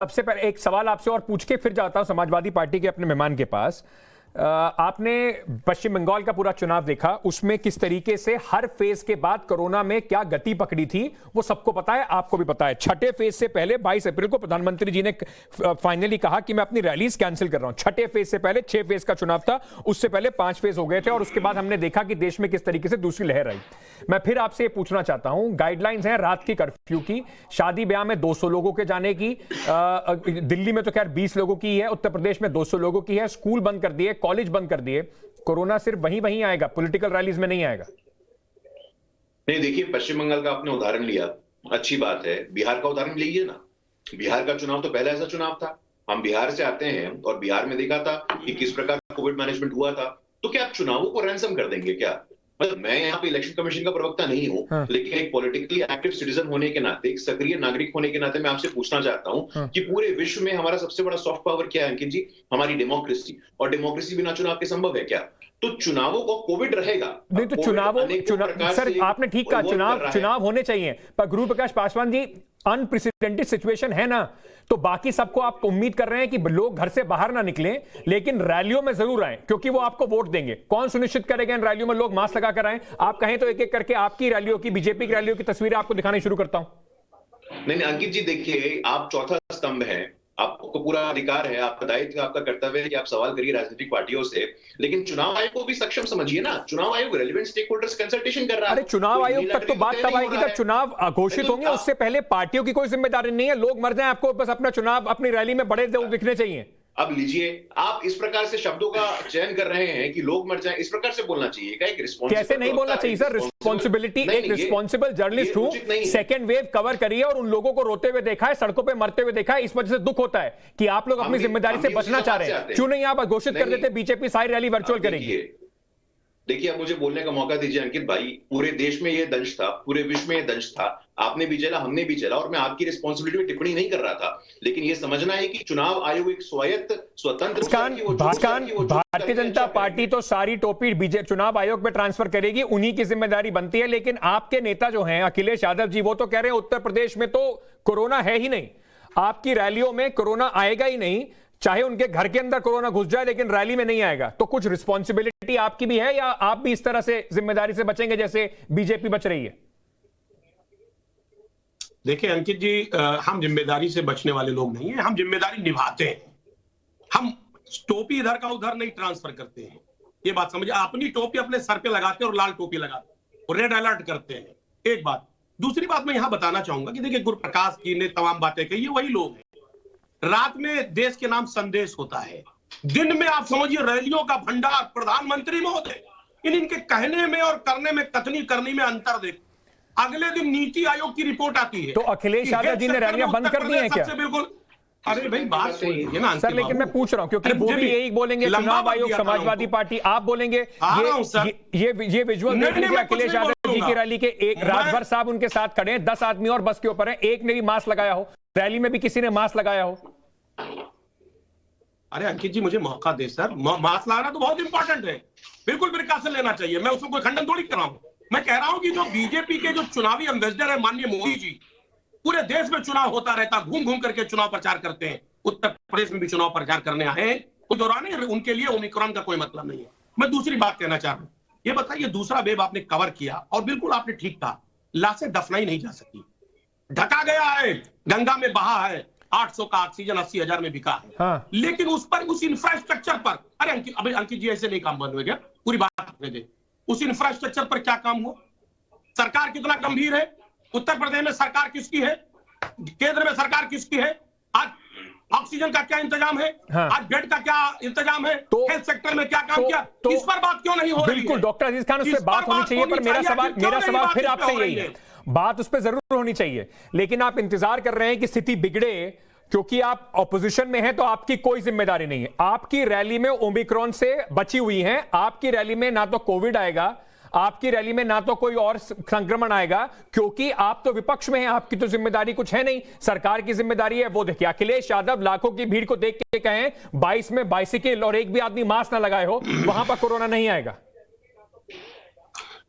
सबसे पहले एक सवाल आपसे और पूछ के फिर जाता हूं समाजवादी पार्टी के अपने मेहमान के पास। आपने पश्चिम बंगाल का पूरा चुनाव देखा, उसमें किस तरीके से हर फेज के बाद कोरोना में क्या गति पकड़ी थी वो सबको पता है, आपको भी पता है। छठे फेज से पहले 22 अप्रैल को प्रधानमंत्री जी ने फाइनली कहा कि मैं अपनी रैलीज कैंसिल कर रहा हूं। छठे फेज से पहले 6 फेज का चुनाव था, उससे पहले 5 फेज हो गए थे और उसके बाद हमने देखा कि देश में किस तरीके से दूसरी लहर आई। मैं फिर आपसे पूछना चाहता हूं, गाइडलाइंस हैं रात की कर्फ्यू की, शादी ब्याह में 200 लोगों के जाने की, दिल्ली में तो खैर 20 लोगों की है, उत्तर प्रदेश में 200 लोगों की है, स्कूल बंद कर दिए, कॉलेज बंद कर दिए। कोरोना सिर्फ वहीं आएगा, पॉलिटिकल रैलीज में नहीं आएगा। नहीं, देखिए पश्चिम बंगाल का आपने उदाहरण लिया, अच्छी बात है। बिहार का उदाहरण लीजिए ना, बिहार का चुनाव तो पहला ऐसा चुनाव था। हम बिहार से आते हैं और बिहार में देखा था कि किस प्रकार कोविड मैनेजमेंट हुआ था। तो क्या आप चुनावों को रैंसम कर देंगे क्या? मतलब मैं यहाँ पे इलेक्शन कमीशन का प्रवक्ता नहीं हूँ, हाँ। लेकिन एक पॉलिटिकली एक्टिव सिटीजन होने के नाते, एक सक्रिय नागरिक होने के नाते मैं आपसे पूछना चाहता हूँ हाँ। कि पूरे विश्व में हमारा सबसे बड़ा सॉफ्ट पावर क्या है अंकित जी? हमारी डेमोक्रेसी। और डेमोक्रेसी बिना चुनाव के संभव है क्या? तो चुनावों को कोविड रहेगा नहीं, तो चुनाव सर आपने ठीक कहा, चुनाव होने चाहिए, पर गुरु प्रकाश पासवान जी अनप्रेसिडेंटेड सिचुएशन है ना, तो बाकी सबको आप उम्मीद कर रहे हैं कि लोग घर से बाहर ना निकलें, लेकिन रैलियों में जरूर आए क्योंकि वो आपको वोट देंगे। कौन सुनिश्चित करेगा इन रैलियों में लोग मास्क लगा कर आए? आप कहें तो एक एक करके आपकी रैलियों की, बीजेपी की रैलियों की तस्वीरें आपको दिखानी शुरू करता हूं। नहीं अंकित जी, देखिए आप चौथा स्तंभ है, आपको पूरा अधिकार है, आपका दायित्व, आपका कर्तव्य है कि आप सवाल करिए राजनीतिक पार्टियों से, लेकिन चुनाव आयोग को भी सक्षम समझिए ना। चुनाव आयोग रेलेवेंट स्टेक होल्डर्स कंसल्टेशन कर रहा है। अरे चुनाव आयोग तक तो बात तब आएगी जब चुनाव घोषित होंगे, उससे पहले पार्टियों की कोई जिम्मेदारी नहीं है। लोग मर जाएं, आपको बस अपना चुनाव अपनी रैली में बड़े लोग दिखने चाहिए। अब लीजिए, आप इस प्रकार से शब्दों का चयन कर रहे हैं कि लोग मर जाएं, इस प्रकार से बोलना चाहिए क्या? एक रिस्पॉन्सिबल, कैसे नहीं बोलना चाहिए सर? रिस्पॉन्सिबिलिटी, एक रिस्पॉन्सिबल जर्नलिस्ट हूं, सेकेंड वेव कवर करिए और उन लोगों को रोते हुए देखा है, सड़कों पे मरते हुए देखा है। इस वजह से दुख होता है कि आप लोग अपनी जिम्मेदारी से बचना चाह रहे हैं। क्यों नहीं आप घोषित कर देते बीजेपी सारी रैली वर्चुअल करेगी? देखिए, अब मुझे बोलने का मौका दीजिए अंकित भाई। पूरे देश में ये दंश था, पूरे विश्व में ये दंश था, आपने भी झेला, हमने भी झेला, और मैं आपकी रिस्पॉन्सिबिलिटी में टिप्पणी नहीं कर रहा था, लेकिन ये समझना है कि चुनाव आयोग एक स्वायत्त स्वतंत्र भारतीय जनता पार्टी तो सारी टोपी बीजेपी चुनाव आयोग में ट्रांसफर करेगी, उन्हीं की जिम्मेदारी बनती है। लेकिन आपके नेता जो हैं अखिलेश यादव जी, वो तो कह रहे हैं उत्तर प्रदेश में तो कोरोना है ही नहीं, आपकी रैलियों में कोरोना आएगा ही नहीं, चाहे उनके घर के अंदर कोरोना घुस जाए लेकिन रैली में नहीं आएगा। तो कुछ रिस्पॉन्सिबिलिटी आपकी भी है या आप भी इस तरह से जिम्मेदारी से बचेंगे जैसे बीजेपी बच रही है? देखिए अंकित जी, हम जिम्मेदारी से बचने वाले लोग नहीं हैं, हम जिम्मेदारी निभाते हैं। हम टोपी इधर का उधर नहीं ट्रांसफर करते हैं, ये बात समझिए। अपनी टोपी अपने सर पे लगाते हैं और लाल टोपी लगाते हैं और रेड अलर्ट करते हैं, एक बात। दूसरी बात मैं यहां बताना चाहूंगा कि देखिए, गुरुप्रकाश जी ने तमाम बातें कही, ये वही लोग हैं। रात में देश के नाम संदेश होता है, दिन में आप समझिए रैलियों का भंडार। प्रधानमंत्री महोदय, इनके कहने में और करने में, कथनी करनी में अंतर देख। अगले दिन नीति आयोग की रिपोर्ट आती है तो अखिलेश यादव जी ने रैलियां बंद कर दी हैं क्या? बिल्कुल। अरे भाई बात सुनिए ना सर, लेकिन मैं पूछ रहा हूं क्योंकि वो भी यही बोलेंगे, चुनाव आयोग, समाजवादी पार्टी, आप बोलेंगे ये विजुअल देख लीजिए अखिलेश यादव जी की रैली के, एक राजभर साहब उनके साथ खड़े हैं, 10 आदमी और बस के ऊपर है, एक ने भी मास्क लगाया हो, रैली में भी किसी ने मास्क लगाया हो? अरे अंकित जी, मुझे मौका दे सर। मास्क लगाना तो बहुत इंपॉर्टेंट है, बिल्कुल प्रिकॉशन लेना चाहिए, मैं उसमें कोई खंडन थोड़ी कर रहा हूं। मैं कह रहा हूं कि जो बीजेपी के जो चुनावी एम्बेसडर है माननीय मोदी जी, पूरे देश में चुनाव होता रहता, घूम घूम करके चुनाव प्रचार करते हैं, उत्तर प्रदेश में भी चुनाव प्रचार करने आए, उस दौरान उनके लिए ओमिक्रॉन का कोई मतलब नहीं है। मैं दूसरी बात कहना चाह रहा हूं, ये बताइए, दूसरा वेव आपने कवर किया और बिल्कुल आपने ठीक कहा, लाशें दफनाई नहीं जा सकी, ढका गया है, गंगा में बहा है, 800 का ऑक्सीजन 80,000 में बिका है। हाँ। लेकिन उस पर, उस इंफ्रास्ट्रक्चर पर, अरे अंकित जी ऐसे नहीं काम बंद हो गया, पूरी बात दे। उस इंफ्रास्ट्रक्चर पर क्या काम हुआ? सरकार कितना गंभीर है? उत्तर प्रदेश में सरकार किसकी है? केंद्र में सरकार किसकी है? आज ऑक्सीजन का क्या इंतजाम है? हाँ। आज बेड का क्या इंतजाम है? हेल्थ सेक्टर में क्या काम किया? इस पर बात क्यों नहीं हो रही है? बिल्कुल डॉक्टर अजीज खान, उस पर बात होनी चाहिए, पर मेरा सवाल फिर आपसे यही है, बात उस पर जरूर होनी चाहिए, लेकिन आप इंतजार कर रहे हैं कि स्थिति बिगड़े क्योंकि आप ऑपोजिशन में हैं, तो आपकी कोई जिम्मेदारी नहीं है। आपकी रैली में ओमिक्रॉन से बची हुई हैं, आपकी रैली में ना तो कोविड आएगा, आपकी रैली में ना तो कोई और संक्रमण आएगा, क्योंकि आप तो विपक्ष में हैं, आपकी तो जिम्मेदारी कुछ है नहीं, सरकार की जिम्मेदारी है वो देखिए। अखिलेश यादव लाखों की भीड़ को देख के कहें 22 में बाइसिकल और एक भी आदमी मास्क ना लगाए हो, वहां पर कोरोना नहीं आएगा।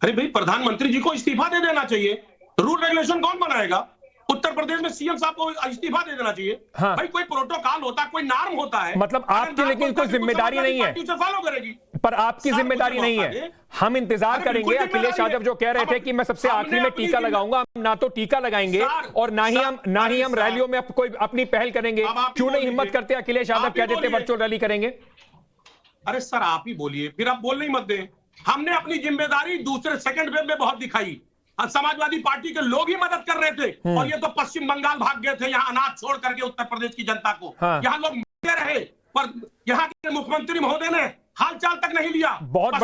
अरे भाई, प्रधानमंत्री जी को इस्तीफा दे देना चाहिए, रूल रेगुलेशन कौन बनाएगा? उत्तर प्रदेश में सीएम साहब को इस्तीफा दे देना चाहिए। हाँ। भाई कोई प्रोटोकॉल होता है, कोई नार्म होता है, मतलब अगर आपकी नार्म लेकिन होता कोई है तो जिम्मेदारी समाजवादी नहीं है। पार्टी उसे फॉलो करेगी। पर आपकी सर, जिम्मेदारी मुझे नहीं मौका है। दें। हम इंतजार अरे करेंगे। बिल्कुल अखिलेश जिम्मेदारी यादव जो कह रहे थे कि मैं सबसे हमने आखिरी में अपनी टीका लगाऊंगा, ना तो टीका लगाएंगे सर, और ना ही हम सर, रैलियों में कोई अपनी पहल करेंगे। अब आप ही क्यों नहीं बोल हिम्मत दीजिए। करते? अखिलेश यादव आप ही कह देते बोलिए। वर्चुअल रैली करेंगे। अरे सर आप ही बोलिए, फिर आप बोलने ही मत दें। हमने अपनी जिम्मेदारी दूसरे सेकंड वेव में बहुत दिखाई। समाजवादी पार्टी के लोग ही मदद कर रहे थे और ये तो पश्चिम बंगाल भाग गए थे यहाँ अनाज छोड़ करके उत्तर प्रदेश की जनता को। हाँ। यहाँ लोग मरते रहे, पर यहाँ के मुख्यमंत्री महोदय ने हालचाल तक नहीं लिया। बहुत